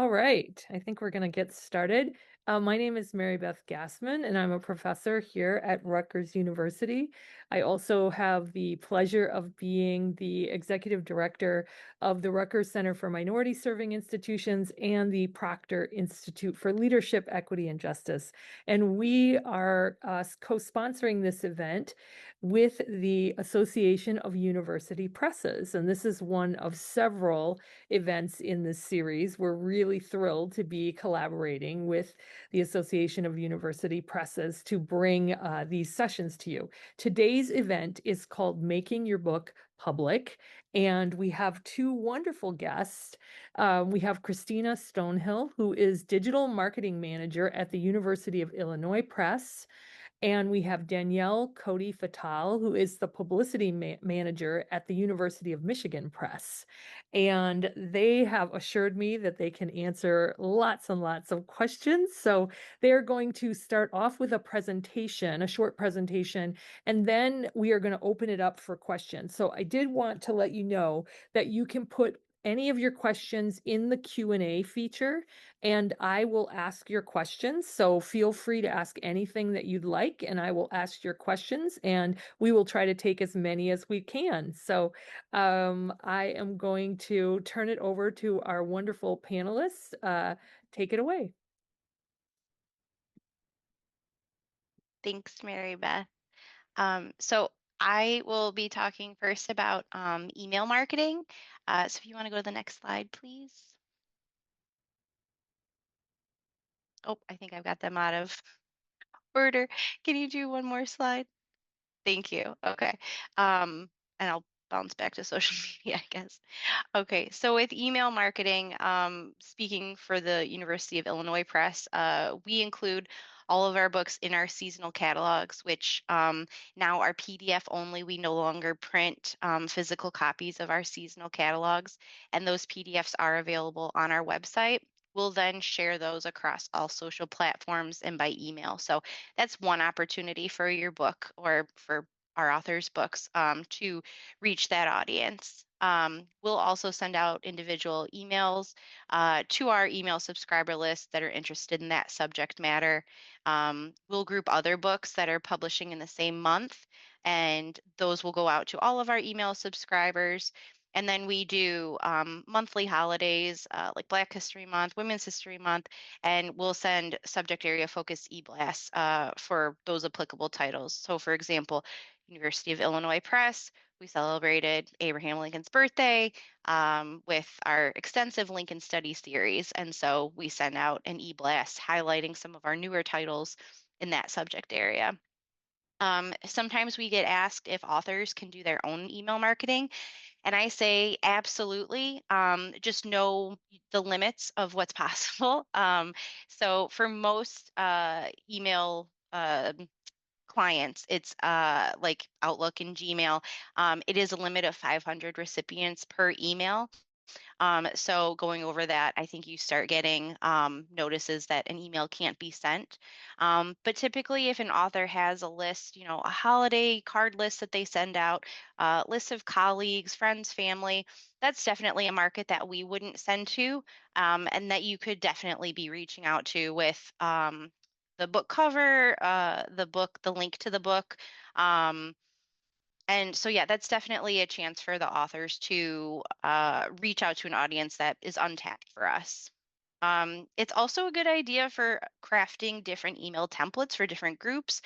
All right, I think we're going to get started. My name is Mary Beth Gassman, and I'm a professor here at Rutgers University. I also have the pleasure of being the executive director of the Rutgers Center for Minority Serving Institutions and the Proctor Institute for Leadership, Equity, and Justice. And we are co-sponsoring this event with the Association of University Presses. And this is one of several events in this series. We're really thrilled to be collaborating with the Association of University Presses to bring these sessions to you. Today's event is called Making Your Book Public, and we have two wonderful guests. We have Christina Stonehill, who is Digital Marketing Manager at the University of Illinois Press. And we have Danielle Cody Fatal, who is the publicity manager at the University of Michigan Press. And they have assured me that they can answer lots and lots of questions. So they're going to start off with a presentation, a short presentation, and then we are going to open it up for questions. So I did want to let you know that you can put any of your questions in the Q&A feature, and I will ask your questions. So feel free to ask anything that you'd like, and I will ask your questions, and we will try to take as many as we can. So I am going to turn it over to our wonderful panelists. Take it away. Thanks, Mary Beth. So I will be talking first about email marketing. So if you want to go to the next slide, please. Oh, I think I've got them out of order. Can you do one more slide? Thank you. Okay. And I'll bounce back to social media, I guess. Okay, so with email marketing, speaking for the University of Illinois Press, we include all of our books in our seasonal catalogs, which now are PDF only. We no longer print physical copies of our seasonal catalogs, and those PDFs are available on our website. We'll then share those across all social platforms and by email. So that's one opportunity for your book or for our authors' books to reach that audience. We'll also send out individual emails to our email subscriber list that are interested in that subject matter. We'll group other books that are publishing in the same month, and those will go out to all of our email subscribers. And then we do monthly holidays like Black History Month, Women's History Month, and we'll send subject area focused e-blasts for those applicable titles. So, for example, University of Illinois Press, we celebrated Abraham Lincoln's birthday with our extensive Lincoln Studies series. And so we send out an e-blast highlighting some of our newer titles in that subject area. Sometimes we get asked if authors can do their own email marketing. And I say absolutely. Just know the limits of what's possible. So for most email clients, it's like Outlook and Gmail. It is a limit of 500 recipients per email. So going over that, I think you start getting notices that an email can't be sent. But typically, if an author has a list, a holiday card list that they send out, list of colleagues, friends, family, that's definitely a market that we wouldn't send to, and that you could definitely be reaching out to with the book cover, the link to the book. And so, yeah, that's definitely a chance for the authors to reach out to an audience that is untapped for us. It's also a good idea for crafting different email templates for different groups.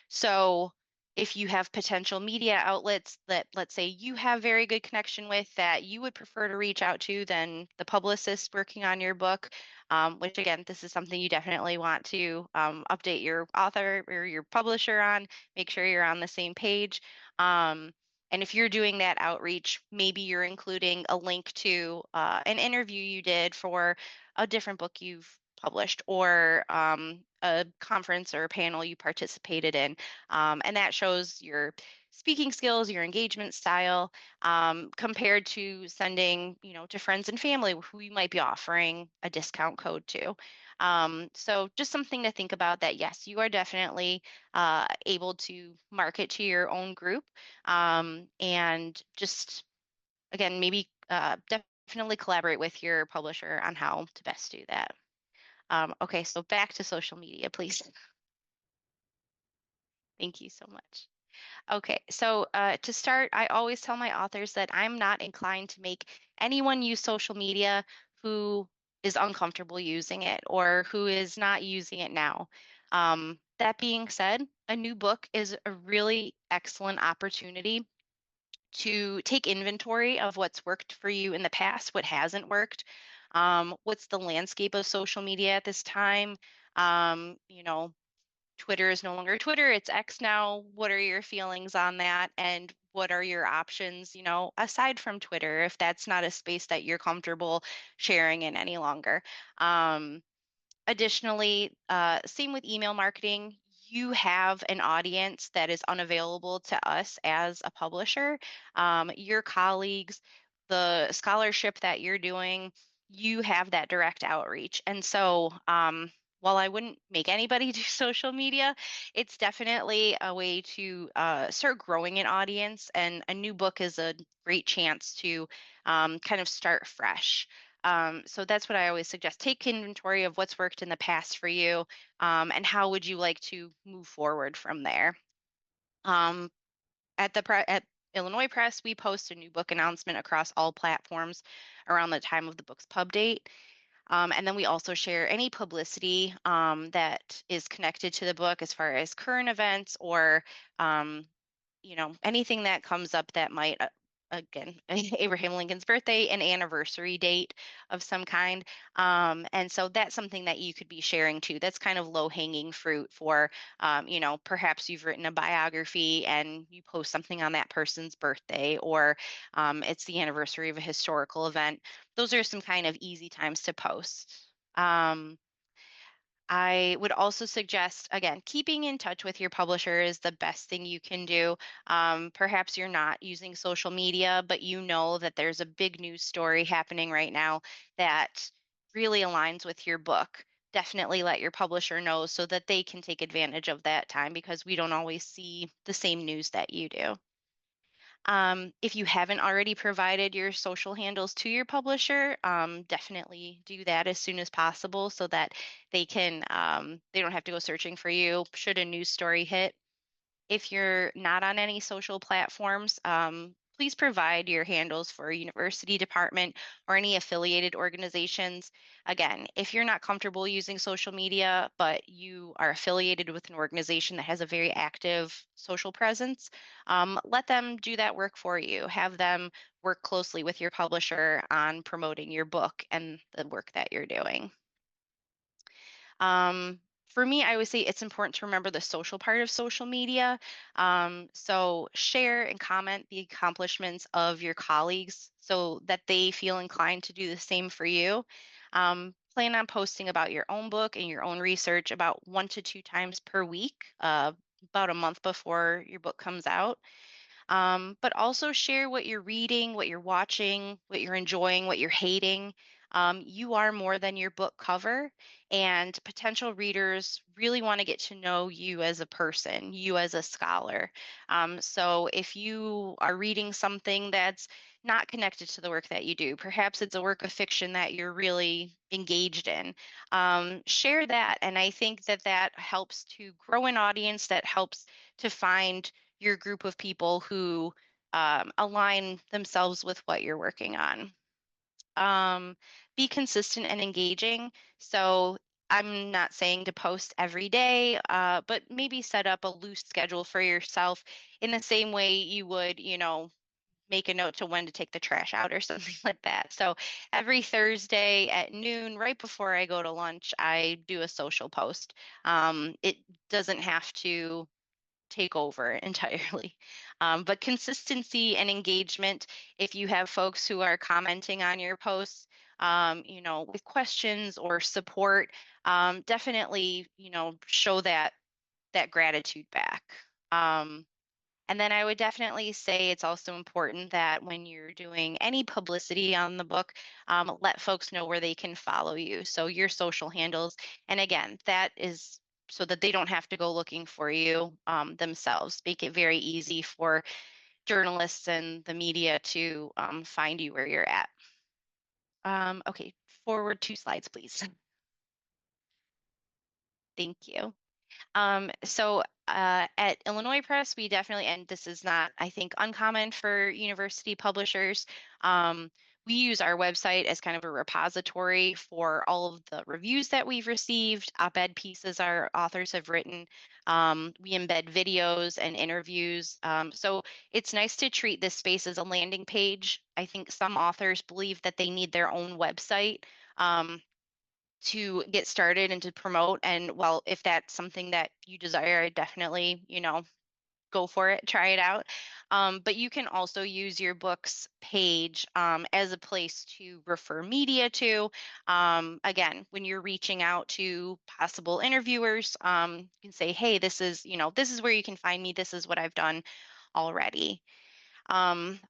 So if you have potential media outlets that, let's say, you have very good connection with that you would prefer to reach out to than the publicist working on your book, which again, this is something you definitely want to update your author or your publisher on, make sure you're on the same page. And if you're doing that outreach, maybe you're including a link to an interview you did for a different book you've published or a conference or a panel you participated in. And that shows your speaking skills, your engagement style, compared to sending, to friends and family who you might be offering a discount code to. So just something to think about that, yes, you are definitely able to market to your own group and just, again, maybe definitely collaborate with your publisher on how to best do that. Okay, so back to social media, please. Thank you so much. Okay, so to start, I always tell my authors that I'm not inclined to make anyone use social media who is uncomfortable using it or who is not using it now. That being said, a new book is a really excellent opportunity to take inventory of what's worked for you in the past, what hasn't worked, what's the landscape of social media at this time. You know, Twitter is no longer Twitter, it's X now. What are your feelings on that? And what are your options, aside from Twitter, if that's not a space that you're comfortable sharing in any longer? Um, Additionally, same with email marketing. You have an audience that is unavailable to us as a publisher. Your colleagues, the scholarship that you're doing, you have that direct outreach. And so, while I wouldn't make anybody do social media, it's definitely a way to start growing an audience. And a new book is a great chance to kind of start fresh. So that's what I always suggest. Take inventory of what's worked in the past for you, and how would you like to move forward from there. Um, at Illinois Press, we post a new book announcement across all platforms around the time of the book's pub date. And then we also share any publicity that is connected to the book as far as current events or um, anything that comes up that might, again, Abraham Lincoln's birthday, an anniversary date of some kind. And so that's something that you could be sharing too. That's kind of low hanging fruit for, perhaps you've written a biography and you post something on that person's birthday, or it's the anniversary of a historical event. Those are some kind of easy times to post. Um, I would also suggest, again, keeping in touch with your publisher is the best thing you can do. Perhaps you're not using social media, but you know that there's a big news story happening right now that really aligns with your book. Definitely let your publisher know so that they can take advantage of that time because we don't always see the same news that you do. If you haven't already provided your social handles to your publisher, definitely do that as soon as possible so that they don't have to go searching for you should a news story hit. If you're not on any social platforms, please provide your handles for a university department or any affiliated organizations. Again, if you're not comfortable using social media, but you are affiliated with an organization that has a very active social presence, let them do that work for you. Have them work closely with your publisher on promoting your book and the work that you're doing. For me, I always say it's important to remember the social part of social media. So share and comment the accomplishments of your colleagues so that they feel inclined to do the same for you. Plan on posting about your own book and your own research about 1 to 2 times per week, about a month before your book comes out. But also share what you're reading, what you're watching, what you're enjoying, what you're hating. You are more than your book cover, and potential readers really want to get to know you as a person, you as a scholar. So if you are reading something that's not connected to the work that you do, perhaps it's a work of fiction that you're really engaged in, share that. And I think that that helps to grow an audience, that helps to find your group of people who align themselves with what you're working on. Be consistent and engaging. So I'm not saying to post every day, but maybe set up a loose schedule for yourself in the same way you would, make a note to when to take the trash out or something like that. So every Thursday at noon, right before I go to lunch, I do a social post. It doesn't have to take over entirely. But consistency and engagement, if you have folks who are commenting on your posts, with questions or support, definitely, show that gratitude back. Um, and then I would definitely say it's also important that when you're doing any publicity on the book, let folks know where they can follow you. So your social handles. And again, that is so that they don't have to go looking for you themselves. Make it very easy for journalists and the media to find you where you're at. Okay, forward 2 slides, please. Thank you. At Illinois Press, we definitely, and this is not, I think, uncommon for university publishers. We use our website as kind of a repository for all of the reviews that we've received, op-ed pieces our authors have written. We embed videos and interviews. So it's nice to treat this space as a landing page. I think some authors believe that they need their own website. To get started and to promote. And well, if that's something that you desire, I definitely, go for it, try it out. But you can also use your book's page as a place to refer media to. Again, when you're reaching out to possible interviewers, you can say, hey, this is where you can find me. This is what I've done already.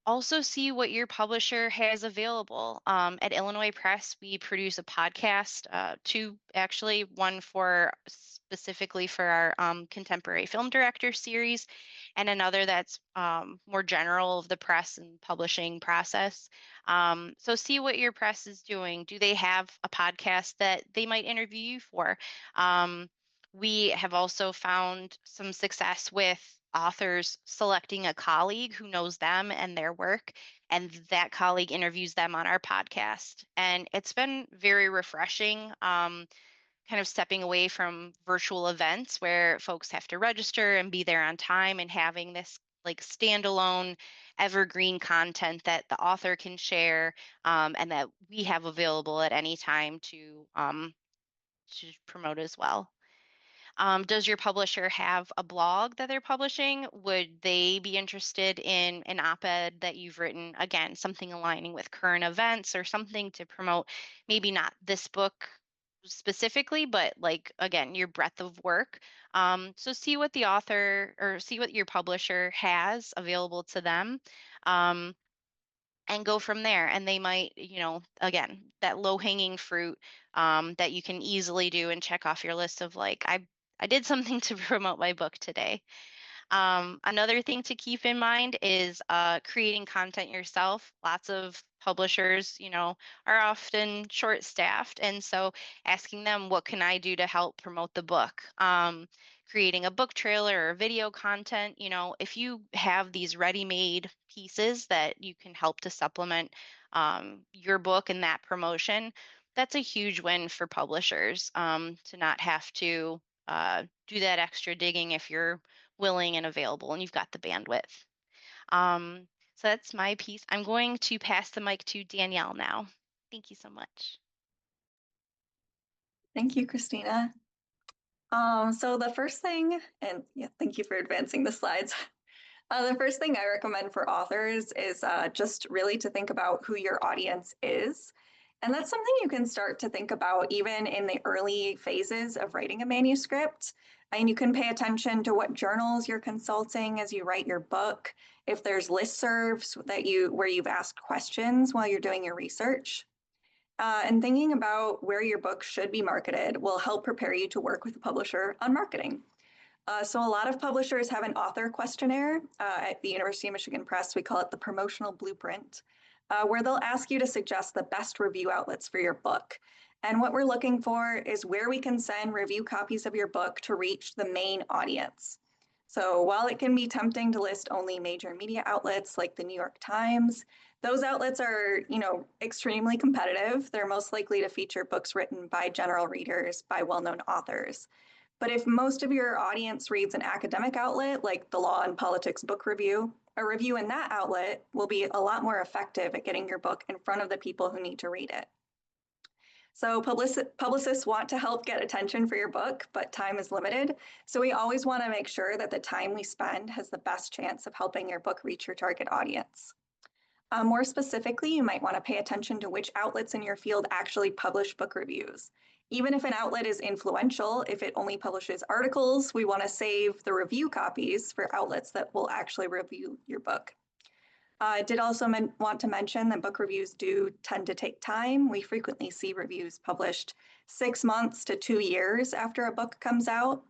Also, see what your publisher has available. At Illinois Press, we produce a podcast, two actually, one for specifically for our contemporary film director series, and another that's more general of the press and publishing process. So, see what your press is doing. Do they have a podcast that they might interview you for? Um, we have also found some success with authors selecting a colleague who knows them and their work, and that colleague interviews them on our podcast. And it's been very refreshing, kind of stepping away from virtual events where folks have to register and be there on time and having this like standalone evergreen content that the author can share and that we have available at any time to promote as well. Does your publisher have a blog that they're publishing? Would they be interested in an op-ed that you've written? Again, something aligning with current events or something to promote, maybe not this book specifically, but like, again, your breadth of work. So see what the author or see what your publisher has available to them. Um, and go from there. And they might, again, that low hanging fruit that you can easily do and check off your list of like, I did something to promote my book today. Another thing to keep in mind is creating content yourself. Lots of publishers, are often short-staffed, and so asking them, "What can I do to help promote the book?" Creating a book trailer or video content. If you have these ready-made pieces that you can help to supplement your book and that promotion, that's a huge win for publishers to not have to do that extra digging if you're willing and available and you've got the bandwidth. So that's my piece. I'm going to pass the mic to Danielle now. Thank you so much. Thank you, Christina. So the first thing, and yeah, thank you for advancing the slides. The first thing I recommend for authors is just really to think about who your audience is. And that's something you can start to think about even in the early phases of writing a manuscript. And you can pay attention to what journals you're consulting as you write your book, if there's listservs where you've asked questions while you're doing your research. And thinking about where your book should be marketed will help prepare you to work with a publisher on marketing. So a lot of publishers have an author questionnaire. At the University of Michigan Press, we call it the promotional blueprint, where they'll ask you to suggest the best review outlets for your book. And what we're looking for is where we can send review copies of your book to reach the main audience. So while it can be tempting to list only major media outlets like the New York Times, those outlets are, extremely competitive. They're most likely to feature books written by general readers, by well-known authors. But if most of your audience reads an academic outlet like the Law and Politics Book Review, a review in that outlet will be a lot more effective at getting your book in front of the people who need to read it. So publicists want to help get attention for your book, but time is limited. So we always want to make sure that the time we spend has the best chance of helping your book reach your target audience. More specifically, you might want to pay attention to which outlets in your field actually publish book reviews. Even if an outlet is influential, if it only publishes articles, we want to save the review copies for outlets that will actually review your book. I did also want to mention that book reviews do tend to take time. We frequently see reviews published 6 months to 2 years after a book comes out.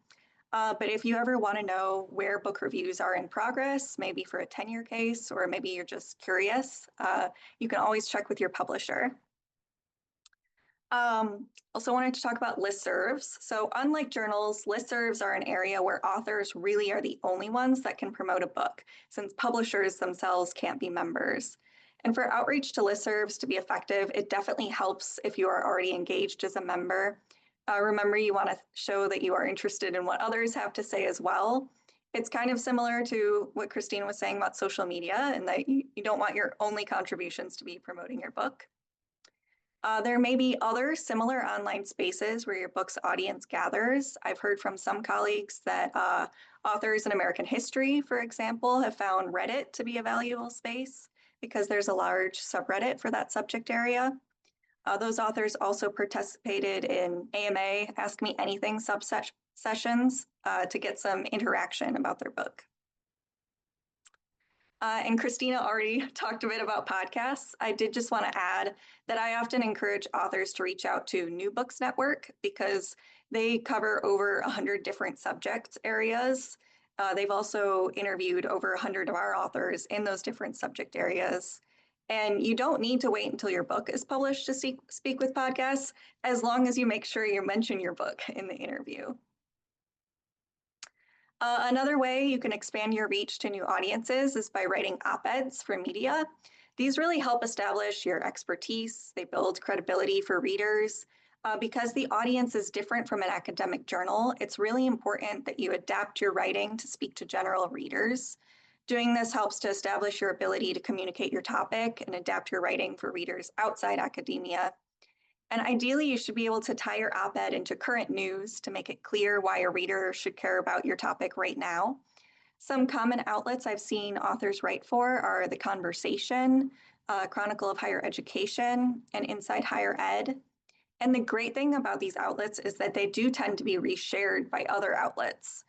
But if you ever want to know where book reviews are in progress, maybe for a tenure case, or maybe you're just curious, you can always check with your publisher. Also wanted to talk about listservs. So unlike journals, listservs are an area where authors really are the only ones that can promote a book, since publishers themselves can't be members. And for outreach to listservs to be effective, it definitely helps if you are already engaged as a member. Remember, you want to show that you are interested in what others have to say as well. It's kind of similar to what Christine was saying about social media, and that you don't want your only contributions to be promoting your book. There may be other similar online spaces where your book's audience gathers. I've heard from some colleagues that authors in American history, for example, have found Reddit to be a valuable space because there's a large subreddit for that subject area. Those authors also participated in AMA, Ask Me Anything sessions to get some interaction about their book. And Christina already talked a bit about podcasts. I did just want to add that I often encourage authors to reach out to New Books Network because they cover over 100 different subject areas. They've also interviewed over 100 of our authors in those different subject areas. And you don't need to wait until your book is published to speak with podcasts, as long as you make sure you mention your book in the interview. Another way you can expand your reach to new audiences is by writing op-eds for media. These really help establish your expertise. They build credibility for readers. Because the audience is different from an academic journal, it's really important that you adapt your writing to speak to general readers. Doing this helps to establish your ability to communicate your topic and adapt your writing for readers outside academia. And ideally, you should be able to tie your op-ed into current news to make it clear why a reader should care about your topic right now. Some common outlets I've seen authors write for are The Conversation, Chronicle of Higher Education, and Inside Higher Ed. And the great thing about these outlets is that they do tend to be reshared by other outlets.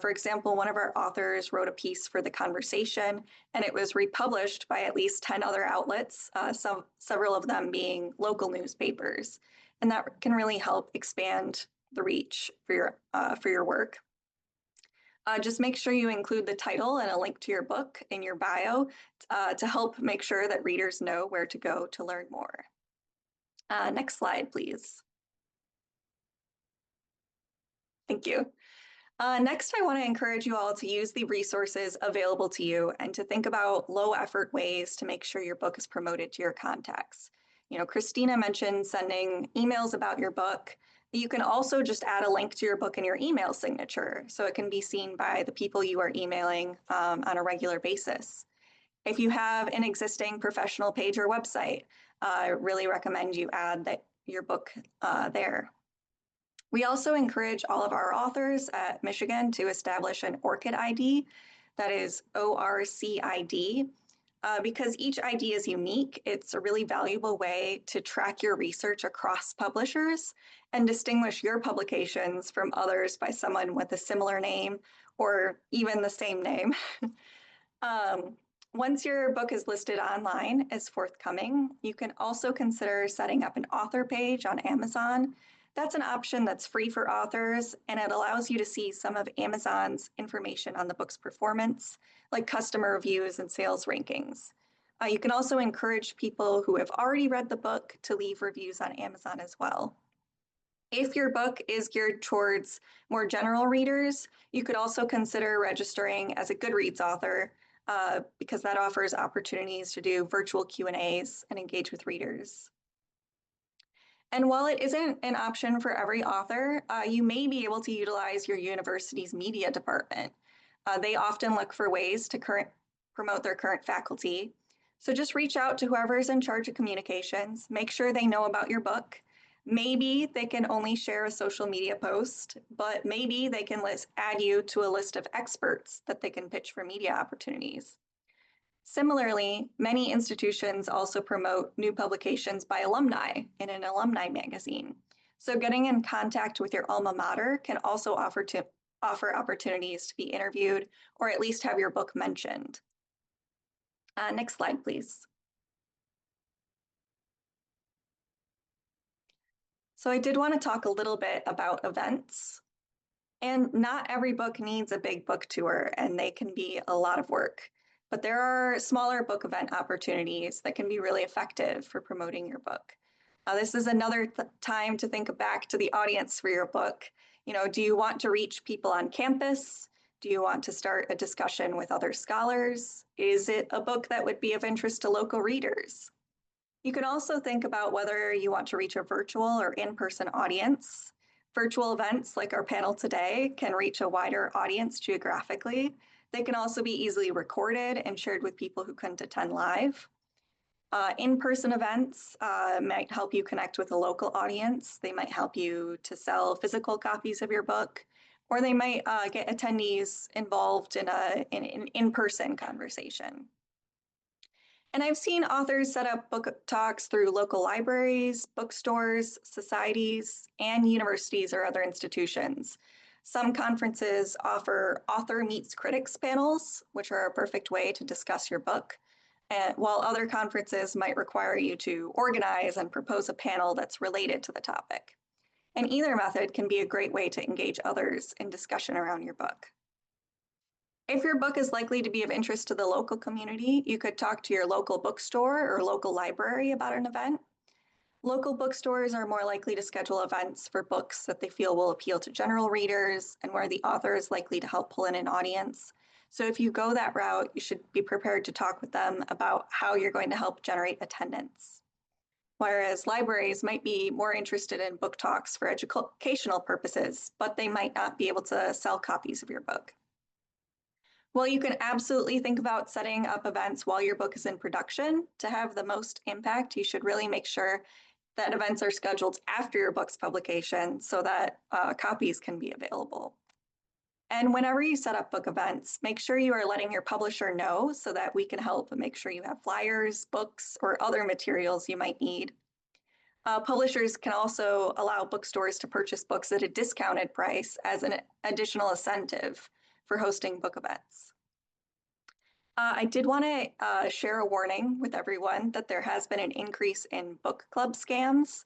For example, one of our authors wrote a piece for The Conversation, and it was republished by at least 10 other outlets, several of them being local newspapers. And that can really help expand the reach for your work. Just make sure you include the title and a link to your book in your bio to help make sure that readers know where to go to learn more. Next slide, please. Thank you. Next, I want to encourage you all to use the resources available to you and to think about low effort ways to make sure your book is promoted to your contacts. You know, Christina mentioned sending emails about your book. You can also just add a link to your book in your email signature so it can be seen by the people you are emailing on a regular basis. If you have an existing professional page or website, I really recommend you add your book there. We also encourage all of our authors at Michigan to establish an ORCID ID, that is ORCID, because each ID is unique. It's a really valuable way to track your research across publishers and distinguish your publications from others by someone with a similar name or even the same name. Once your book is listed online as forthcoming, you can also consider setting up an author page on Amazon. That's an option that's free for authors, and it allows you to see some of Amazon's information on the book's performance, like customer reviews and sales rankings. You can also encourage people who have already read the book to leave reviews on Amazon as well. If your book is geared towards more general readers, you could also consider registering as a Goodreads author because that offers opportunities to do virtual Q&As and engage with readers. And while it isn't an option for every author, you may be able to utilize your university's media department. They often look for ways to promote their current faculty. So just reach out to whoever is in charge of communications, make sure they know about your book. Maybe they can only share a social media post, but maybe they can add you to a list of experts that they can pitch for media opportunities. Similarly, many institutions also promote new publications by alumni in an alumni magazine. So getting in contact with your alma mater can also offer opportunities to be interviewed or at least have your book mentioned. Next slide, please. So I did want to talk a little bit about events. And not every book needs a big book tour, and they can be a lot of work. But there are smaller book event opportunities that can be really effective for promoting your book. This is another time to think back to the audience for your book. You know, do you want to reach people on campus? Do you want to start a discussion with other scholars? Is it a book that would be of interest to local readers? You can also think about whether you want to reach a virtual or in-person audience. Virtual events like our panel today can reach a wider audience geographically. They can also be easily recorded and shared with people who couldn't attend live. In-person events might help you connect with a local audience. They might help you to sell physical copies of your book, or they might get attendees involved in an in-person conversation. And I've seen authors set up book talks through local libraries, bookstores, societies, and universities or other institutions. Some conferences offer author meets critics panels, which are a perfect way to discuss your book, while other conferences might require you to organize and propose a panel that's related to the topic. And either method can be a great way to engage others in discussion around your book. If your book is likely to be of interest to the local community, you could talk to your local bookstore or local library about an event. Local bookstores are more likely to schedule events for books that they feel will appeal to general readers and where the author is likely to help pull in an audience. So if you go that route, you should be prepared to talk with them about how you're going to help generate attendance. Whereas libraries might be more interested in book talks for educational purposes, but they might not be able to sell copies of your book. Well, you can absolutely think about setting up events while your book is in production. To have the most impact, you should really make sure that events are scheduled after your book's publication so that copies can be available. And whenever you set up book events, make sure you are letting your publisher know so that we can help make sure you have flyers, books, or other materials you might need. Publishers can also allow bookstores to purchase books at a discounted price as an additional incentive for hosting book events. I did want to share a warning with everyone that there has been an increase in book club scams.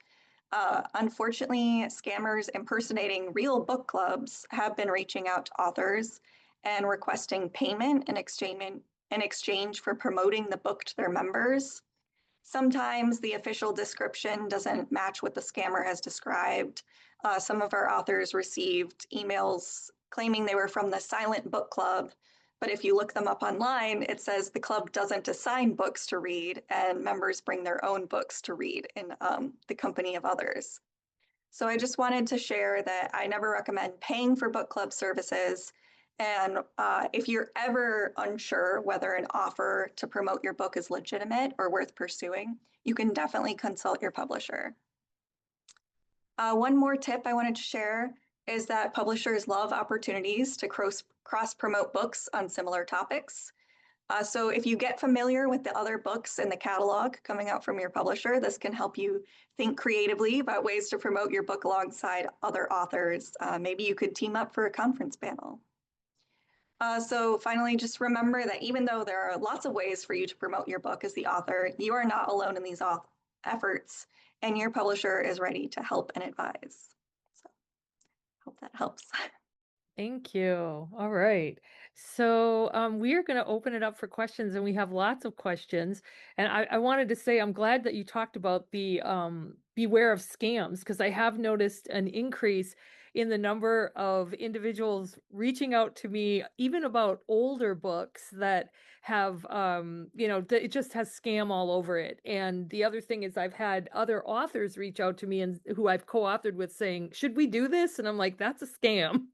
Unfortunately, scammers impersonating real book clubs have been reaching out to authors and requesting payment in exchange for promoting the book to their members. Sometimes the official description doesn't match what the scammer has described. Some of our authors received emails claiming they were from the Silent Book Club, but if you look them up online, it says the club doesn't assign books to read and members bring their own books to read in the company of others. So I just wanted to share that I never recommend paying for book club services. And if you're ever unsure whether an offer to promote your book is legitimate or worth pursuing, you can definitely consult your publisher. One more tip I wanted to share is that publishers love opportunities to cross-promote books on similar topics. So if you get familiar with the other books in the catalog coming out from your publisher, this can help you think creatively about ways to promote your book alongside other authors. Maybe you could team up for a conference panel. So finally, just remember that even though there are lots of ways for you to promote your book as the author, you are not alone in these efforts, and your publisher is ready to help and advise. So hope that helps. Thank you. All right. So we are going to open it up for questions, and we have lots of questions. And I wanted to say I'm glad that you talked about the beware of scams, because I have noticed an increase in the number of individuals reaching out to me, even about older books that have, it just has scam all over it. And the other thing is I've had other authors reach out to me and who I've co-authored with saying, should we do this? And I'm like, that's a scam.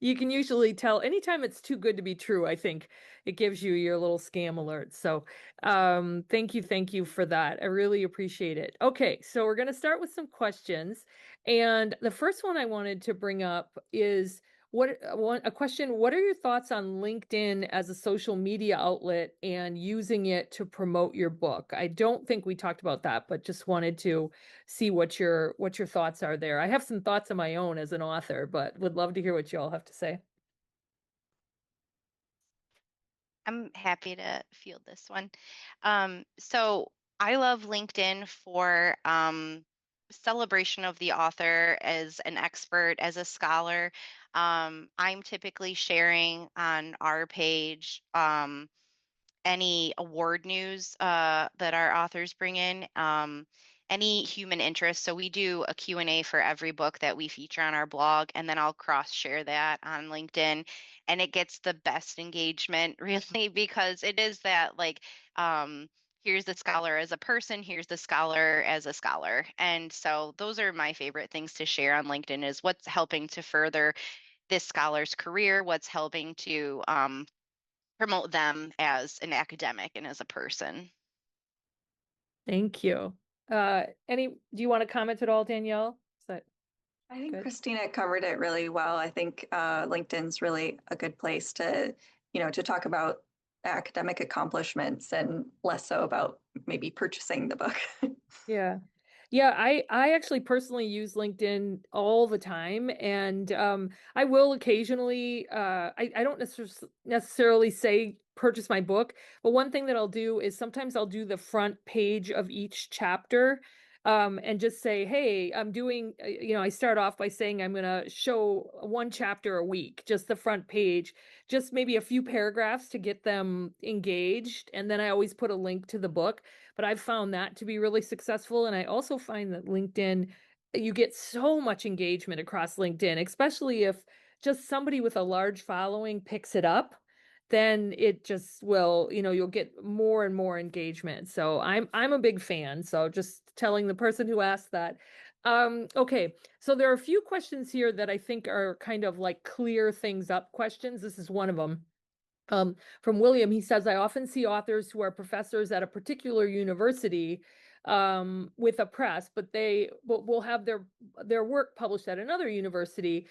You can usually tell anytime it's too good to be true. I think it gives you your little scam alert. So thank you for that. I really appreciate it. Okay, so we're going to start with some questions. And the first one I wanted to bring up is a question. What are your thoughts on LinkedIn as a social media outlet and using it to promote your book? I don't think we talked about that, but just wanted to see what your thoughts are there. I have some thoughts of my own as an author, but would love to hear what you all have to say. I'm happy to field this one. So I love LinkedIn for celebration of the author as an expert, as a scholar. I'm typically sharing on our page any award news that our authors bring in. any human interest. So we do a Q&A for every book that we feature on our blog, and then I'll cross share that on LinkedIn, and it gets the best engagement really because it is that like here's the scholar as a person, here's the scholar as a scholar. And so those are my favorite things to share on LinkedIn is what's helping to further this scholar's career, what's helping to promote them as an academic and as a person. Thank you. Do you want to comment at all, Danielle? Is that I think good? Christina covered it really well. I think LinkedIn's really a good place to, to talk about academic accomplishments and less so about maybe purchasing the book. Yeah. Yeah, I actually personally use LinkedIn all the time, and I will occasionally I don't necessarily say purchase my book, but one thing that I'll do is sometimes I'll do the front page of each chapter, and just say, hey, I'm doing I start off by saying I'm gonna show one chapter a week, just the front page, just maybe a few paragraphs to get them engaged, and then I always put a link to the book. But I've found that to be really successful. And I also find that LinkedIn, you get so much engagement across LinkedIn, especially if just somebody with a large following picks it up, then it just will, you'll get more and more engagement. So I'm a big fan. So just telling the person who asked that. Okay, so there are a few questions here that I think are kind of like clear things up questions. This is one of them. From William, he says, I often see authors who are professors at a particular university with a press, but they will have their work published at another university.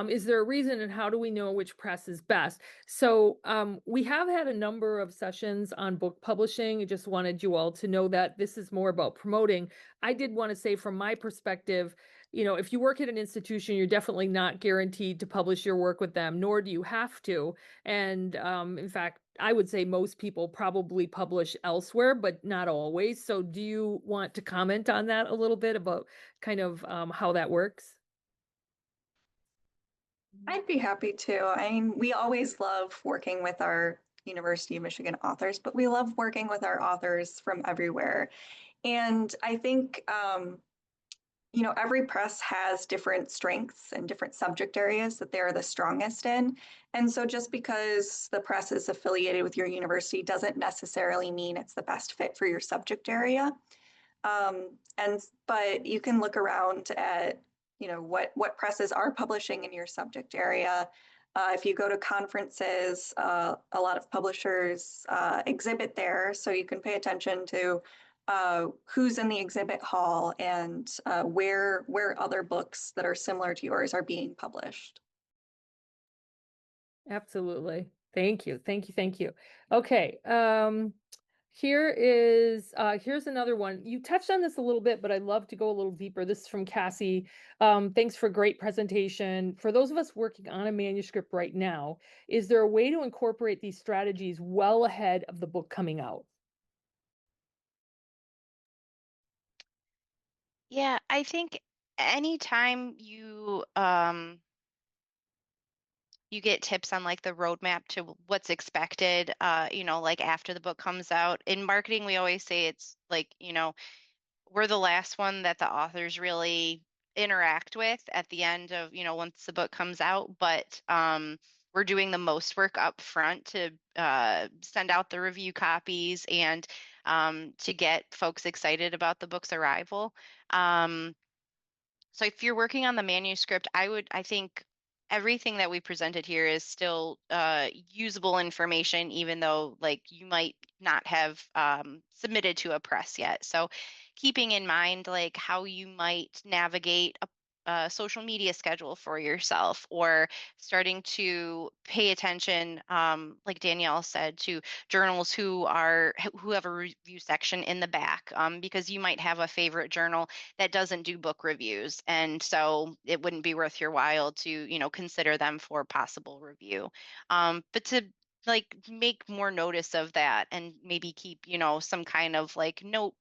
Is there a reason, and how do we know which press is best? So we have had a number of sessions on book publishing. I just wanted you all to know that this is more about promoting. I did want to say, from my perspective, if you work at an institution, you're definitely not guaranteed to publish your work with them, nor do you have to. And in fact, I would say most people probably publish elsewhere, but not always. So do you want to comment on that a little bit about kind of how that works? I'd be happy to. I mean, we always love working with our University of Michigan authors, but we love working with our authors from everywhere. And I think, every press has different strengths and different subject areas that they're the strongest in. And so just because the press is affiliated with your university doesn't necessarily mean it's the best fit for your subject area. But you can look around at, what presses are publishing in your subject area. If you go to conferences, a lot of publishers exhibit there, so you can pay attention to who's in the exhibit hall and where other books that are similar to yours are being published. Absolutely. Thank you. Thank you. Thank you. Okay. Here's another one. You touched on this a little bit, but I'd love to go a little deeper. This is from Cassie. Thanks for a great presentation. For those of us working on a manuscript right now, is there a way to incorporate these strategies well ahead of the book coming out? Yeah, I think anytime you get tips on like the roadmap to what's expected, like after the book comes out. In marketing, we always say it's like, we're the last one that the authors really interact with at the end of, once the book comes out. But we're doing the most work up front to send out the review copies and to get folks excited about the book's arrival. Um, so if you're working on the manuscript, I think everything that we presented here is still usable information, even though like you might not have submitted to a press yet. So keeping in mind like how you might navigate a social media schedule for yourself, or starting to pay attention, like Danielle said, to journals who have a review section in the back, because you might have a favorite journal that doesn't do book reviews, and so it wouldn't be worth your while to consider them for possible review. But to like make more notice of that and maybe keep some kind of like note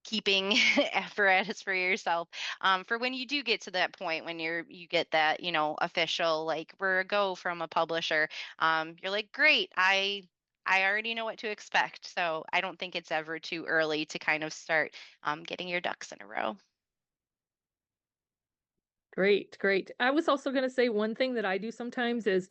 keeping apparatus for yourself, for when you do get to that point when you get that official like we're a go from a publisher. You're like, great, I already know what to expect. So I don't think it's ever too early to kind of start getting your ducks in a row. Great, great. I was also going to say one thing that I do sometimes is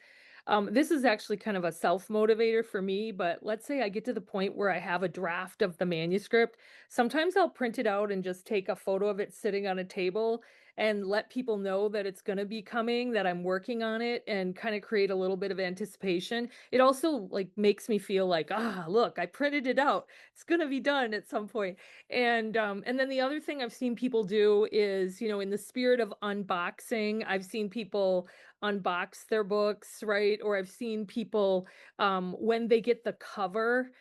this is actually kind of a self motivator for me, but let's say I get to the point where I have a draft of the manuscript. Sometimes I'll print it out and just take a photo of it sitting on a table and let people know that it's going to be coming, that I'm working on it, and kind of create a little bit of anticipation. It also like makes me feel like, look, I printed it out. It's going to be done at some point. And then the other thing I've seen people do is, in the spirit of unboxing, I've seen people unbox their books, right? Or I've seen people when they get the cover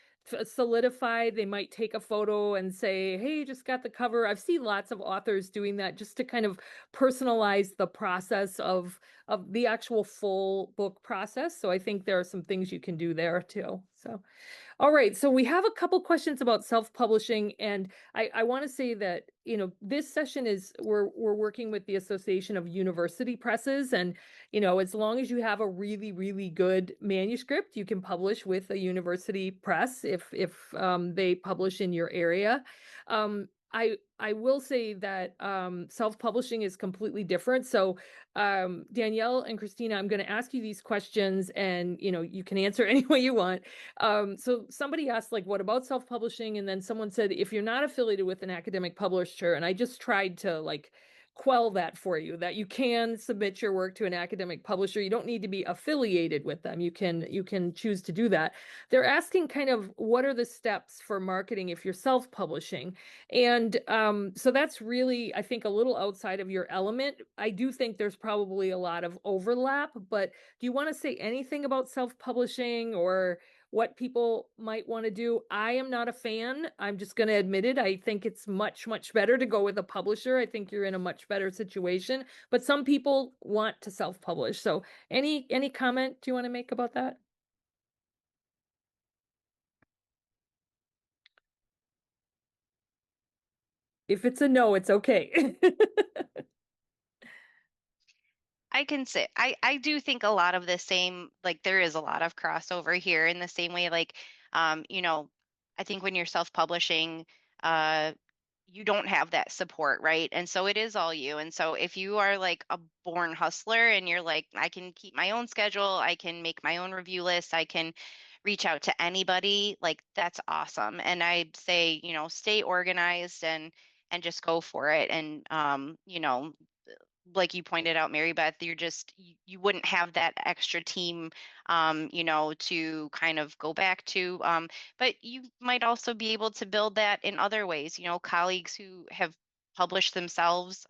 solidified, they might take a photo and say, "Hey, just got the cover." I've seen lots of authors doing that just to kind of personalize the process of the actual full book process. So I think there are some things you can do there too. So all right, so we have a couple questions about self-publishing, and I want to say that, this session is we're working with the Association of University Presses, and as long as you have a really, really good manuscript, you can publish with a university press if they publish in your area. I will say that self-publishing is completely different. So Danielle and Christina, I'm going to ask you these questions, and you can answer any way you want. So somebody asked, like, what about self-publishing? And then someone said, if you're not affiliated with an academic publisher, and I just tried to like quell that for you, that you can submit your work to an academic publisher. You don't need to be affiliated with them. You can choose to do that. They're asking kind of what are the steps for marketing if you're self-publishing. And so that's really, I think, a little outside of your element. I do think there's probably a lot of overlap, but do you want to say anything about self-publishing or what people might want to do? I am not a fan. I'm just going to admit it. I think it's much, much better to go with a publisher. I think you're in a much better situation, but some people want to self-publish. So any comment do you want to make about that? If it's a no, it's okay. I can say I do think a lot of the same, like there is a lot of crossover here in the same way, like you know, I think when you're self-publishing, uh you don't have that support, right? And so it is all you. And so if you are like a born hustler and you're like, I can keep my own schedule, I can make my own review list, I can reach out to anybody, like that's awesome. And I'd say, stay organized and just go for it. And like you pointed out, Mary Beth, you wouldn't have that extra team, to kind of go back to. But you might also be able to build that in other ways, colleagues who have published themselves,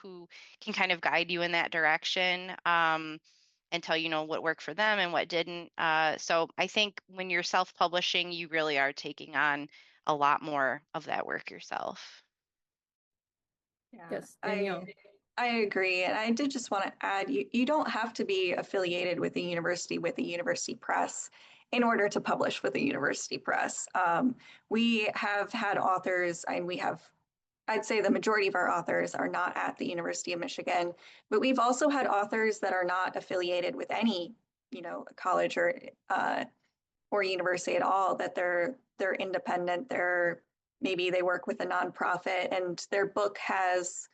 who can kind of guide you in that direction, and tell what worked for them and what didn't. So I think when you're self-publishing, you really are taking on a lot more of that work yourself. Yeah, Yes, Danielle. I agree. And I did just want to add, you don't have to be affiliated with a university press in order to publish with a university press. We have had authors, and I'd say the majority of our authors are not at the University of Michigan, but we've also had authors that are not affiliated with any, college or university at all, that they're independent. Maybe they work with a nonprofit, and their book has,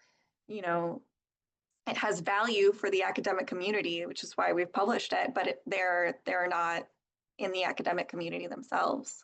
you know, it has value for the academic community, which is why we've published it, but they're not in the academic community themselves.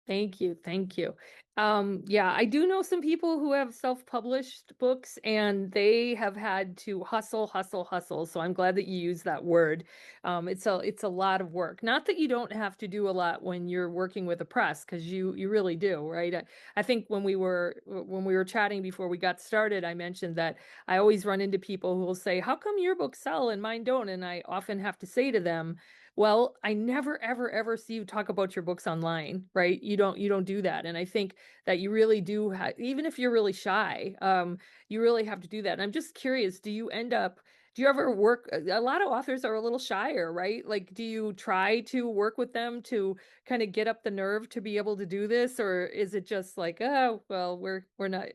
Thank you. Thank you. Yeah, I do know some people who have self-published books and they have had to hustle, hustle, hustle. So I'm glad that you use that word. It's a lot of work. Not that you don't have to do a lot when you're working with a press, because you really do, right? I think when we were chatting before we got started, I mentioned that I always run into people who will say, "How come your books sell and mine don't?" And I often have to say to them, well, I never, ever, ever see you talk about your books online, right? You don't do that. And I think that you really do even if you're really shy, you really have to do that. And I'm just curious, do you ever work, a lot of authors are a little shyer, right? Like, do you try to work with them to kind of get up the nerve to be able to do this? Or is it just like, oh, well, we're not,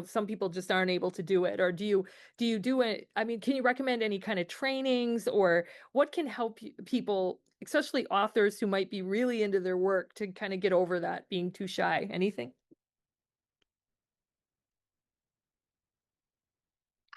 some people just aren't able to do it? Or do you do it? I mean, can you recommend any kind of trainings, or what can help people especially authors who might be really into their work to kind of get over that being too shy? Anything?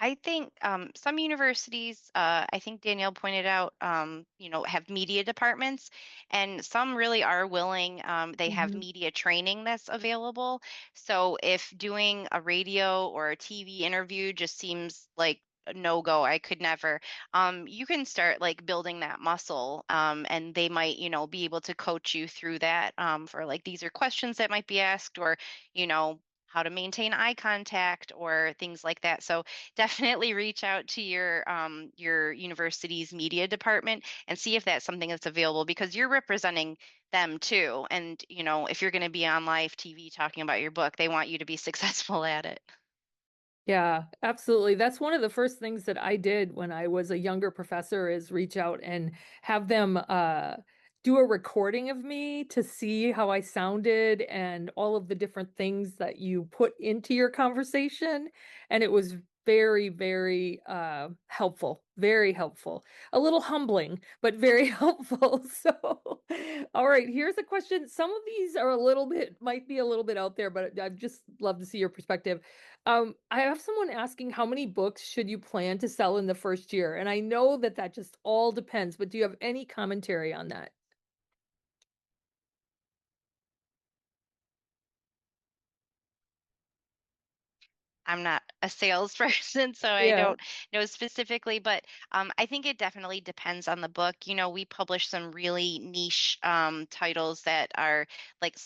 I think some universities, I think Danielle pointed out, have media departments, and some really are willing. They have Mhm. media training that's available. So if doing a radio or a TV interview just seems like a no-go, I could never. You can start like building that muscle, and they might, be able to coach you through that for like these are questions that might be asked, or you know. How to maintain eye contact or things like that. So definitely reach out to your university's media department and see if that's something that's available because you're representing them too. And if you're going to be on live TV talking about your book, they want you to be successful at it. Yeah, absolutely. That's one of the first things that I did when I was a younger professor is reach out and have them do a recording of me to see how I sounded and all of the different things that you put into your conversation. And it was very, very helpful, very helpful. A little humbling, but very helpful. So, all right, here's a question. Some of these are might be a little bit out there, but I'd just love to see your perspective. I have someone asking how many books should you plan to sell in the first year? And I know that that just all depends, but do you have any commentary on that? I'm not a salesperson, so I Yeah. don't know specifically, but I think it definitely depends on the book. We publish some really niche titles that are like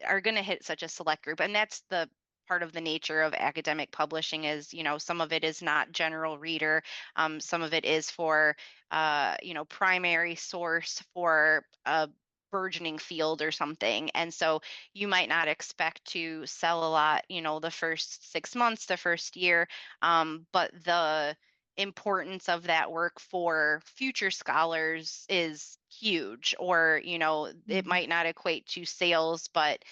are going to hit such a select group, and that's the part of the nature of academic publishing is, some of it is not general reader, some of it is for, primary source for a burgeoning field or something, and so you might not expect to sell a lot, the first 6 months, the first year. But the importance of that work for future scholars is huge, or, it Mhm. might not equate to sales, but,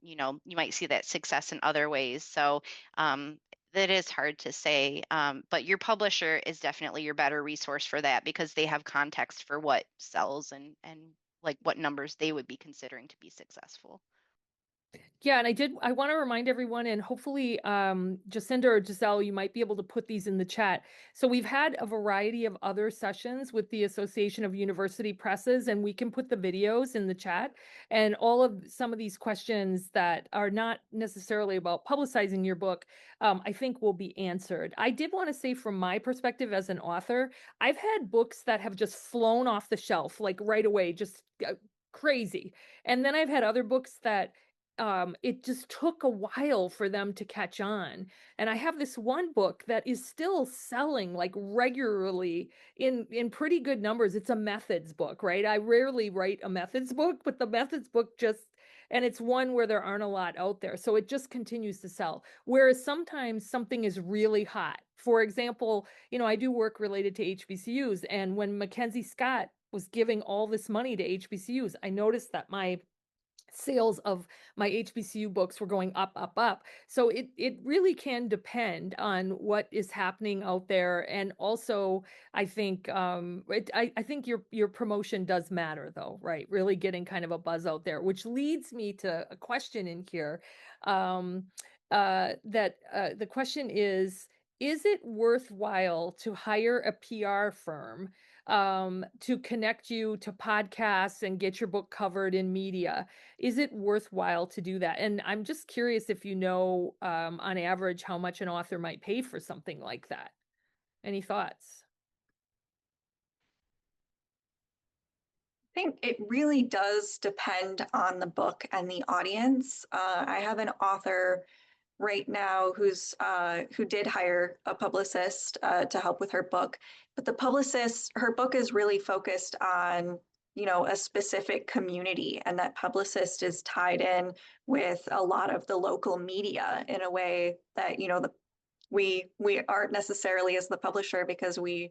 you might see that success in other ways. So, that is hard to say, but your publisher is definitely your better resource for that because they have context for what sells and like what numbers they would be considering to be successful. Yeah, and I want to remind everyone, and hopefully Jacinda or Giselle, you might be able to put these in the chat. So we've had a variety of other sessions with the Association of University Presses, and we can put the videos in the chat. And all of some of these questions that are not necessarily about publicizing your book, I think will be answered. I did want to say from my perspective as an author, I've had books that have just flown off the shelf like right away, just crazy. And then I've had other books that it just took a while for them to catch on. And I have this one book that is still selling like regularly in pretty good numbers. It's a methods book, right? I rarely write a methods book, but the methods book just and it's one where there aren't a lot out there. So it just continues to sell. Whereas sometimes something is really hot. For example, I do work related to HBCUs, and when Mackenzie Scott was giving all this money to HBCUs, I noticed that my sales of my HBCU books were going up, up, up. So it really can depend on what is happening out there. And also, I think I think your promotion does matter though, right? Really getting kind of a buzz out there, which leads me to a question in here. Um, the question is it worthwhile to hire a PR firm to connect you to podcasts and get your book covered in media? Is it worthwhile to do that? And I'm just curious if you know, on average, how much an author might pay for something like that. Any thoughts? I think it really does depend on the book and the audience. I have an author right now who did hire a publicist to help with her book, but her book is really focused on a specific community, and that publicist is tied in with a lot of the local media in a way that we aren't necessarily as the publisher because we're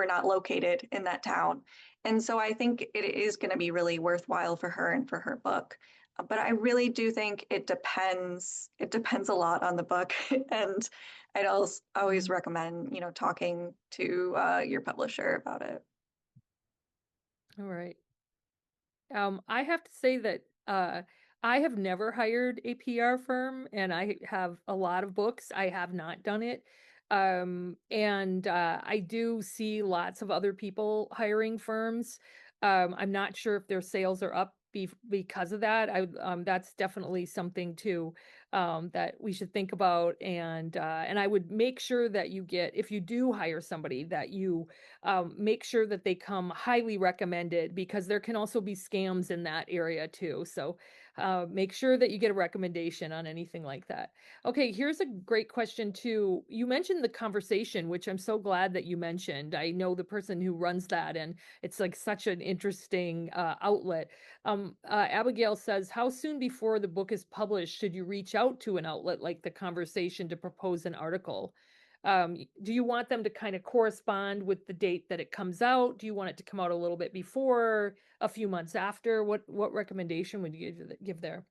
not located in that town. And so I think it is going to be really worthwhile for her and for her book. But I really do think it depends a lot on the book. And I'd always Mhm. recommend talking to your publisher about it. All right. I have to say that I have never hired a PR firm, and I have a lot of books. I have not done it. And I do see lots of other people hiring firms. I'm not sure if their sales are up because of that. That's definitely something too that we should think about. And I would make sure that you get, if you do hire somebody, that you make sure that they come highly recommended, because there can also be scams in that area too. So make sure that you get a recommendation on anything like that. Okay, here's a great question too. You mentioned the conversation, which I'm so glad that you mentioned. I know the person who runs that, and it's like such an interesting outlet. Abigail says, how soon before the book is published should you reach out to an outlet like the conversation to propose an article? Do you want them to kind of correspond with the date that it comes out? Do you want it to come out a little bit before, a few months after? What recommendation would you give there?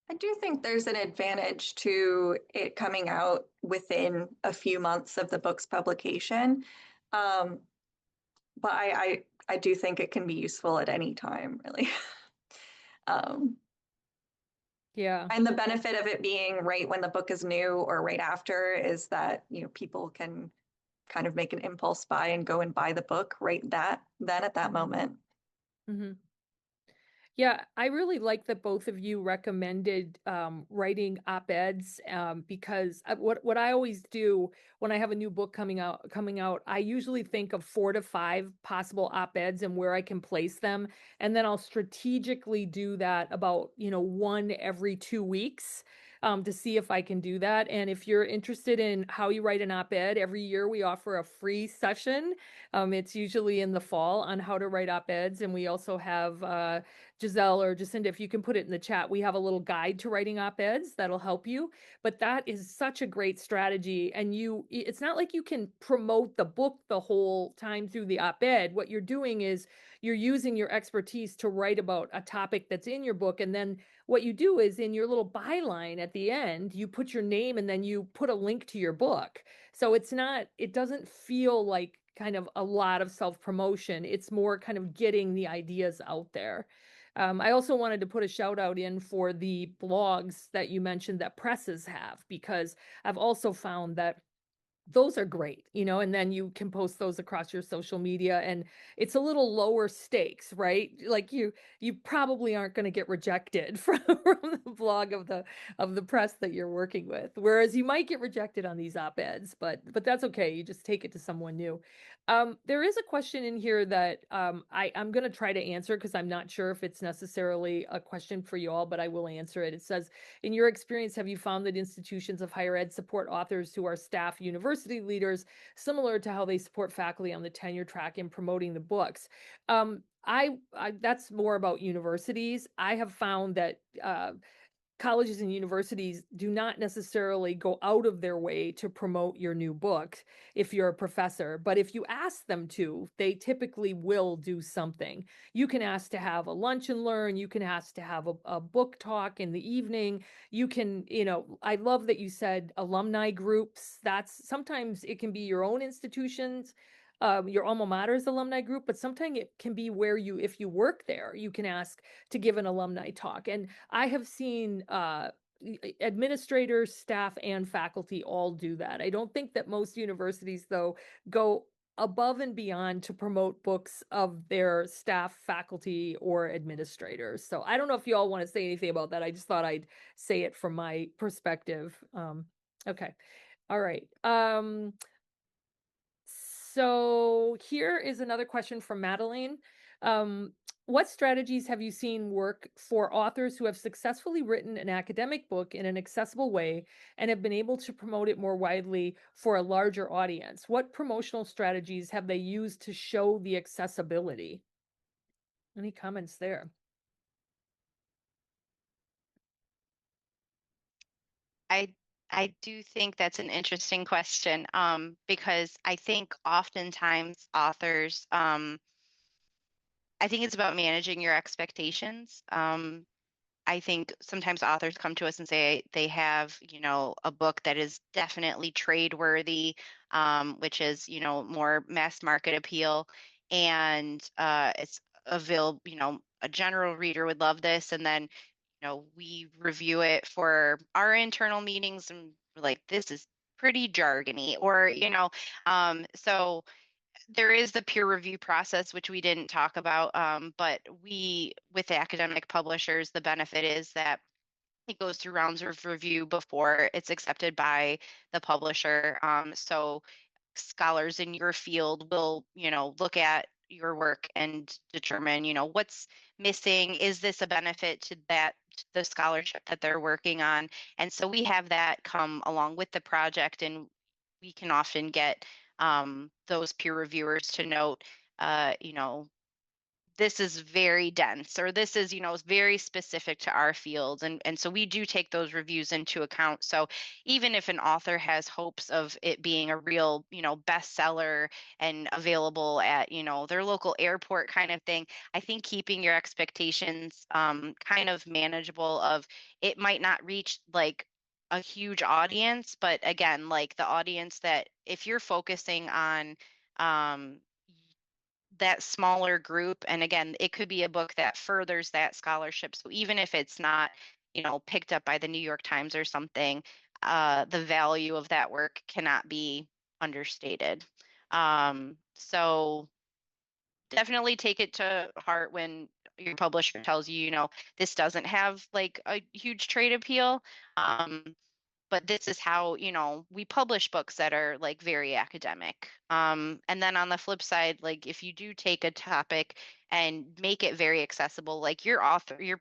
I do think there's an advantage to it coming out within a few months of the book's publication. Um, but I do think it can be useful at any time, really. Um, Yeah. and the benefit of it being right when the book is new or right after is that, you know, people can kind of make an impulse buy and go and buy the book right then at that moment. Hmm. Yeah, I really like that both of you recommended writing op-eds, because what I always do when I have a new book coming out, I usually think of 4 to 5 possible op-eds and where I can place them, and then I'll strategically do that about, one every 2 weeks. To see if I can do that. And if you're interested in how you write an op-ed, every year we offer a free session. It's usually in the fall on how to write op-eds. And we also have Giselle or Jacinda, if you can put it in the chat, we have a little guide to writing op-eds that'll help you. But that is such a great strategy. And it's not like you can promote the book the whole time through the op-ed. What you're doing is you're using your expertise to write about a topic that's in your book. And then what you do is in your little byline at the end, you put your name and then you put a link to your book. So it doesn't feel like kind of a lot of self-promotion. It's more kind of getting the ideas out there. I also wanted to put a shout out in for the blogs that you mentioned that presses have, because I've also found that those are great, and then you can post those across your social media, and it's a little lower stakes, right? Like you probably aren't going to get rejected from the blog of the press that you're working with. Whereas you might get rejected on these op-eds, but that's okay. You just take it to someone new. There is a question in here that I'm going to try to answer, because I'm not sure if it's necessarily a question for you all, but I will answer it. It says, in your experience, have you found that institutions of higher ed support authors who are staff university leaders, similar to how they support faculty on the tenure track in promoting the books? That's more about universities. I have found that colleges and universities do not necessarily go out of their way to promote your new book if you're a professor, but if you ask them to, they typically will do something. You can ask to have a lunch and learn, you can ask to have a book talk in the evening. You can, I love that you said alumni groups. That's sometimes it can be your own institutions, your alma mater's alumni group, but sometimes it can be where if you work there, you can ask to give an alumni talk. And I have seen administrators, staff, and faculty all do that. I don't think that most universities, though, go above and beyond to promote books of their staff, faculty, or administrators. So I don't know if you all want to say anything about that. I just thought I'd say it from my perspective. Okay. All right. So here is another question from Madeline. What strategies have you seen work for authors who have successfully written an academic book in an accessible way and have been able to promote it more widely for a larger audience? What promotional strategies have they used to show the accessibility? Any comments there? I do think that's an interesting question, because I think oftentimes authors, I think it's about managing your expectations. I think sometimes authors come to us and say they have, a book that is definitely trade worthy, which is, more mass market appeal. And it's available, a general reader would love this. And then, we review it for our internal meetings and we're like, this is pretty jargony, or, so there is the peer review process, which we didn't talk about. But with academic publishers, the benefit is that it goes through rounds of review before it's accepted by the publisher. So scholars in your field will, look at your work and determine, what's missing. Is this a benefit to the scholarship that they're working on? And so we have that come along with the project, and we can often get those peer reviewers to note, this is very dense, or this is, very specific to our field. And so we do take those reviews into account. So even if an author has hopes of it being a real, bestseller and available at, their local airport kind of thing, I think keeping your expectations kind of manageable. Of it might not reach like a huge audience, but again, like the audience that if you're focusing on um, that smaller group, and again, it could be a book that furthers that scholarship. So even if it's not, picked up by the New York Times or something, the value of that work cannot be understated. So definitely take it to heart when your publisher tells you, this doesn't have like a huge trade appeal. But this is how, we publish books that are like very academic. And then on the flip side, like if you do take a topic and make it very accessible, like your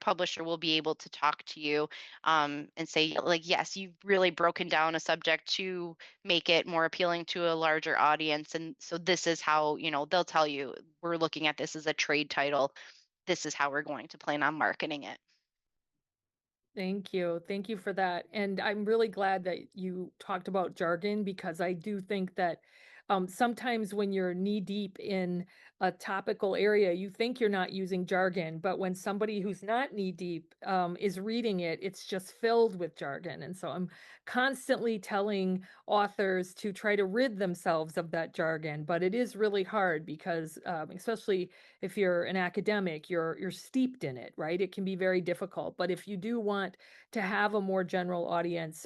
publisher will be able to talk to you and say, like, yes, you've really broken down a subject to make it more appealing to a larger audience. And so this is how, they'll tell you, we're looking at this as a trade title. This is how we're going to plan on marketing it. Thank you. Thank you for that. And I'm really glad that you talked about jargon, because I do think that sometimes when you're knee deep in a topical area, you think you're not using jargon, but when somebody who's not knee deep is reading it, it's just filled with jargon. And so I'm constantly telling authors to try to rid themselves of that jargon, but it is really hard because especially if you're an academic, you're steeped in it, right? It can be very difficult. But if you do want to have a more general audience,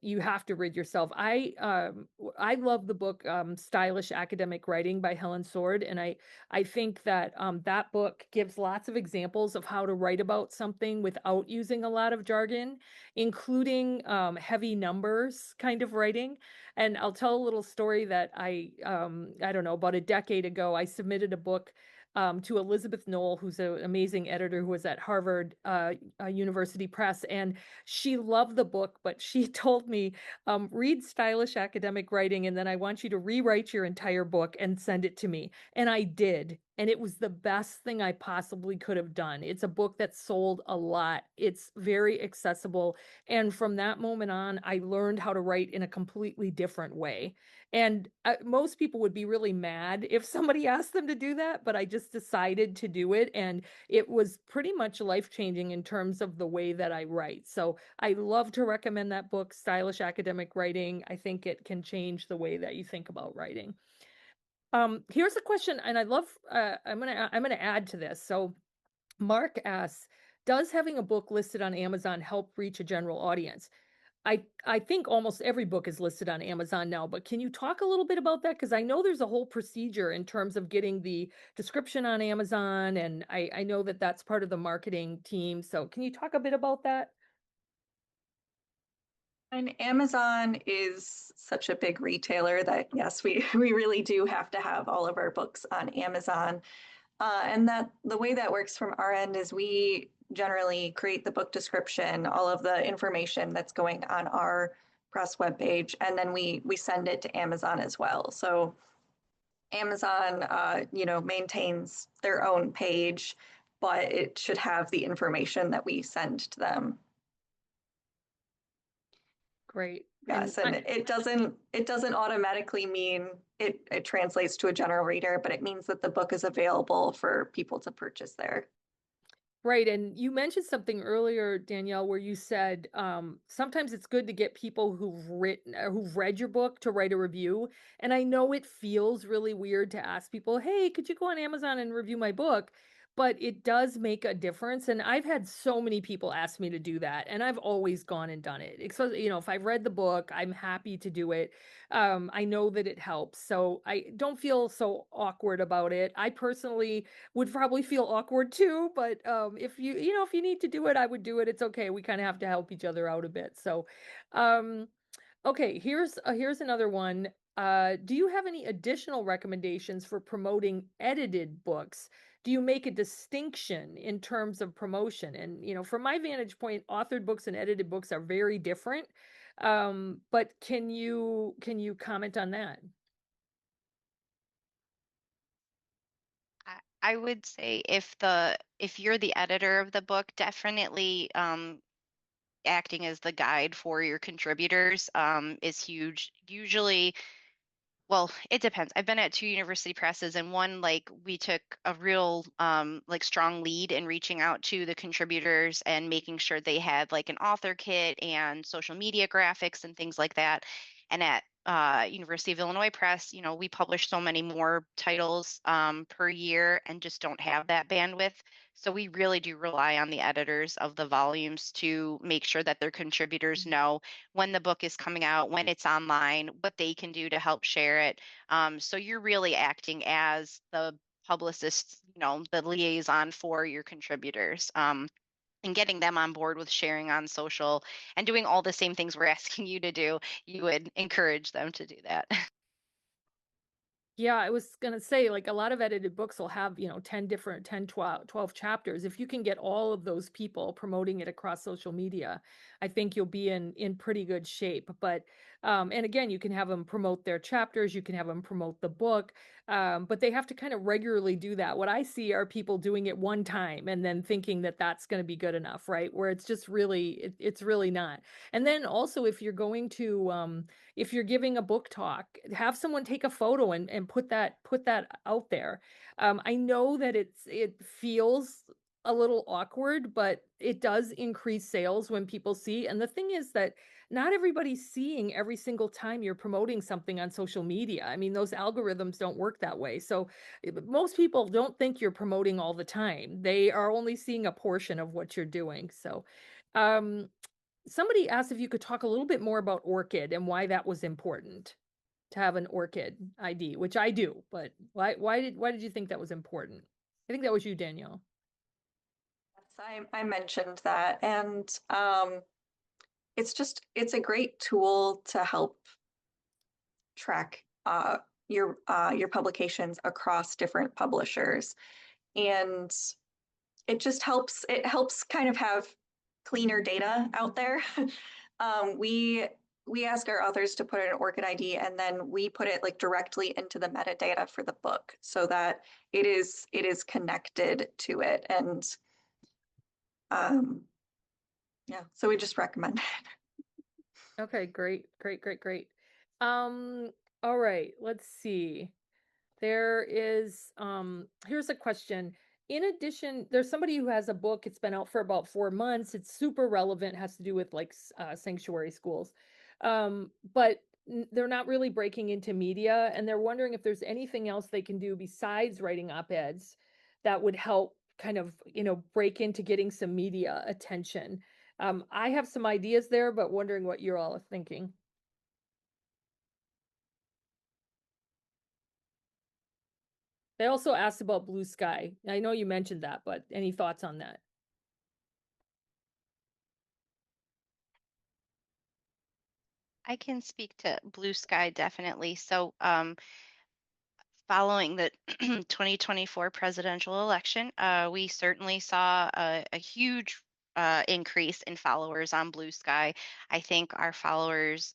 you have to rid yourself. I love the book Stylish Academic Writing by Helen Sword, and I think that that book gives lots of examples of how to write about something without using a lot of jargon, including heavy numbers kind of writing. And I'll tell a little story that I don't know, about a decade ago, I submitted a book to Elizabeth Knoll, who's an amazing editor who was at Harvard University Press. And she loved the book, but she told me, read Stylish Academic Writing, and then I want you to rewrite your entire book and send it to me. And I did. And it was the best thing I possibly could have done. It's a book that sold a lot. It's very accessible. And from that moment on, I learned how to write in a completely different way. And most people would be really mad if somebody asked them to do that, but I just decided to do it. And it was pretty much life-changing in terms of the way that I write. So I love to recommend that book, Stylish Academic Writing. I think it can change the way that you think about writing. Here's a question, and I'm gonna add to this. So Mark asks, does having a book listed on Amazon help reach a general audience? I think almost every book is listed on Amazon now, but can you talk a little bit about that? Because I know there's a whole procedure in terms of getting the description on Amazon, and I know that that's part of the marketing team. So can you talk a bit about that? And Amazon is such a big retailer that yes, we really do have to have all of our books on Amazon. And that the way that works from our end is we generally create the book description, all of the information that's going on our press webpage, and then we send it to Amazon as well. So Amazon, maintains their own page, but it should have the information that we send to them. Great. Yes, and it doesn't automatically mean it translates to a general reader, but it means that the book is available for people to purchase there. Right, and you mentioned something earlier, Danielle, where you said sometimes it's good to get people who've read your book to write a review. And I know it feels really weird to ask people, "Hey, could you go on Amazon and review my book?" But it does make a difference. And I've had so many people ask me to do that, and I've always gone and done it. If I've read the book, I'm happy to do it. I know that it helps, so I don't feel so awkward about it. I personally would probably feel awkward too, but if you need to do it, I would do it. It's okay. We kind of have to help each other out a bit. So, um, okay, here's another one. Do you have any additional recommendations for promoting edited books? Do you make a distinction in terms of promotion? And from my vantage point, authored books and edited books are very different. But can you comment on that? I would say if you're the editor of the book, definitely acting as the guide for your contributors is huge. Usually, well, it depends. I've been at two university presses, and one, like, we took a real like strong lead in reaching out to the contributors and making sure they had like an author kit and social media graphics and things like that. And at University of Illinois Press, we publish so many more titles per year and just don't have that bandwidth. So we really do rely on the editors of the volumes to make sure that their contributors know when the book is coming out, when it's online, what they can do to help share it. So you're really acting as the publicist, the liaison for your contributors. And getting them on board with sharing on social and doing all the same things we're asking you to do, you would encourage them to do that. Yeah, I was gonna say, like, a lot of edited books will have, 10, 12 chapters. If you can get all of those people promoting it across social media, I think you'll be in pretty good shape. But and again, you can have them promote their chapters, you can have them promote the book, but they have to kind of regularly do that. What I see are people doing it one time and then thinking that that's going to be good enough, right? Where it's just it's really not. And then also, if you're giving a book talk, have someone take a photo and put that out there. I know that it feels a little awkward, but it does increase sales when people see. And the thing is that not everybody's seeing every single time you're promoting something on social media. I mean, those algorithms don't work that way. So most people don't think you're promoting all the time. They are only seeing a portion of what you're doing. So um, somebody asked if you could talk a little bit more about ORCID and why that was important to have an ORCID ID, which I do, but why did you think that was important? I think that was you, Danielle. Yes, I mentioned that, and it's a great tool to help track your publications across different publishers, and it helps kind of have cleaner data out there. We ask our authors to put in an ORCID ID, and then we put it like directly into the metadata for the book so that it is connected to it. And yeah, so we just recommend it. Okay, great, great, great, great. Um, all right, let's see. Here's a question. In addition, there's somebody who has a book, it's been out for about 4 months. It's super relevant, has to do with like sanctuary schools. But they're not really breaking into media, and they're wondering if there's anything else they can do besides writing op-eds that would help kind of, break into getting some media attention. I have some ideas there, but wondering what you're all thinking. They also asked about Blue Sky. I know you mentioned that, but any thoughts on that? I can speak to Blue Sky definitely. So, following the 2024 presidential election, we certainly saw a huge increase in followers on Blue Sky. I think our followers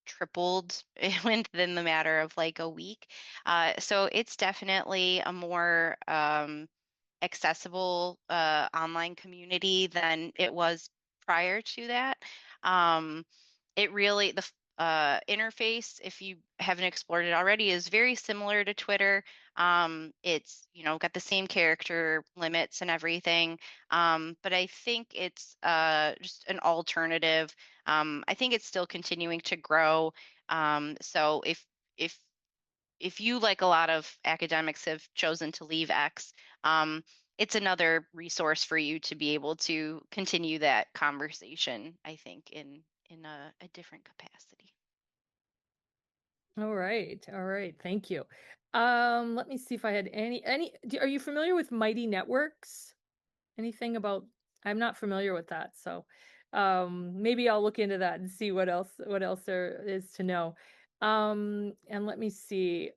tripled within the matter of like a week. So it's definitely a more accessible online community than it was prior to that. Um, it really, the interface, if you haven't explored it already, is very similar to Twitter. It's, got the same character limits and everything. But I think it's just an alternative. I think it's still continuing to grow. So if if you, like a lot of academics, have chosen to leave X, it's another resource for you to be able to continue that conversation, I think, in a different capacity. All right. All right. Thank you. Let me see if I had are you familiar with Mighty Networks? Anything about, I'm not familiar with that, so maybe I'll look into that and see what else there is to know. And let me see.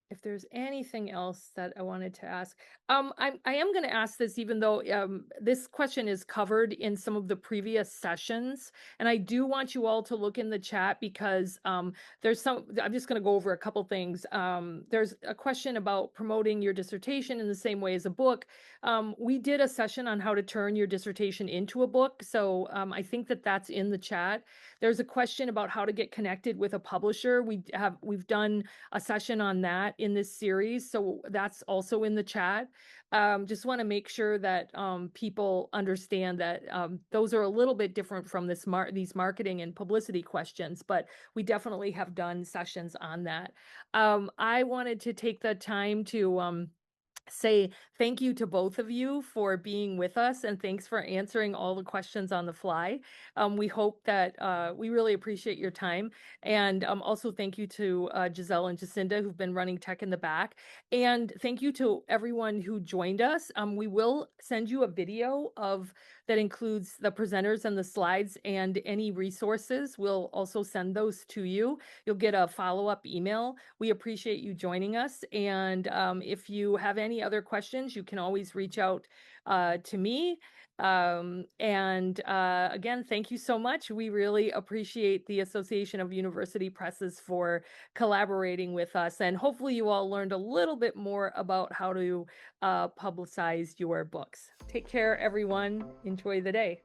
If there's anything else that I wanted to ask. I am going to ask this, even though this question is covered in some of the previous sessions, and I do want you all to look in the chat because I'm just going to go over a couple things. There's a question about promoting your dissertation in the same way as a book. We did a session on how to turn your dissertation into a book, so I think that that's in the chat. There's a question about how to get connected with a publisher. We've done a session on that in this series, so that's also in the chat. Just want to make sure that people understand that those are a little bit different from these marketing and publicity questions, but we definitely have done sessions on that. I wanted to take the time to say thank you to both of you for being with us, and thanks for answering all the questions on the fly. We hope that we really appreciate your time. And also thank you to Giselle and Jacinda, who've been running tech in the back. And thank you to everyone who joined us. We will send you a video that includes the presenters and the slides and any resources. We'll also send those to you. You'll get a follow-up email. We appreciate you joining us. And if you have any other questions, you can always reach out to me. Again, thank you so much. We really appreciate the Association of University Presses for collaborating with us. And hopefully you all learned a little bit more about how to publicize your books. Take care, everyone. Enjoy the day.